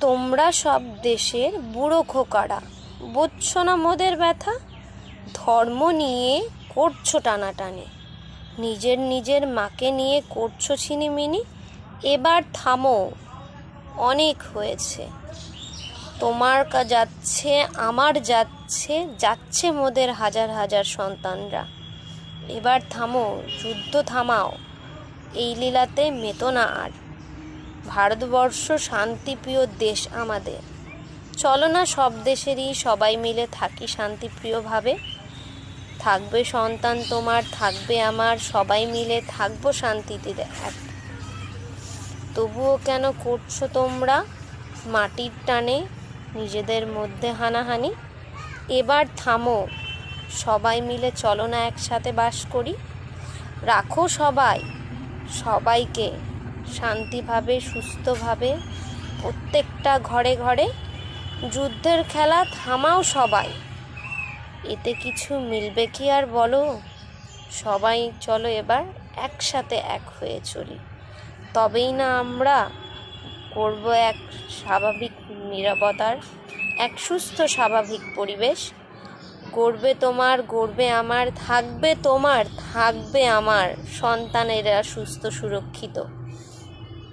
তোমরা সব দেশের বুড়ো খোকারা, বুঝছো না মোদের ব্যথা? ধর্ম নিয়ে করছো টানাটানি, নিজের মাকে নিয়ে করছো ছিনিমিনি। এবার থামো, অনেক হয়েছে। তোমার যাচ্ছে, আমার যাচ্ছে, যাচ্ছে মোদের হাজার হাজার সন্তানরা। এবার থামো, যুদ্ধ থামাও, এই লীলাতে মেতো না আর। ভারতবর্ষ শান্তিপ্রিয় দেশ আমাদের, চলো না সব দেশেরই সবাই মিলে থাকি শান্তিপ্রিয়ভাবে। থাকবে সন্তান তোমার, থাকবে আমার, সবাই মিলে থাকবো শান্তিতে এক। তবুও কেন করছো তোমরা মাটির টানে নিজেদের মধ্যে হানাহানি? এবার থামো, সবাই মিলে চলো না একসাথে বাস করি। রাখো সবাইকে শান্তিভাবে, সুস্থভাবে, প্রত্যেকটা ঘরে ঘরে। যুদ্ধের খেলা থামাও সবাই, এতে কিছু মিলবে কি আর বলো? সবাই চলো এবার একসাথে এক হয়ে চলি, তবেই না আমরা করব এক স্বাভাবিক নিরাপত্তার, এক সুস্থ স্বাভাবিক পরিবেশ। গড়বে তোমার, গড়বে আমার, থাকবে তোমার, থাকবে আমার সন্তানেরা সুস্থ সুরক্ষিত।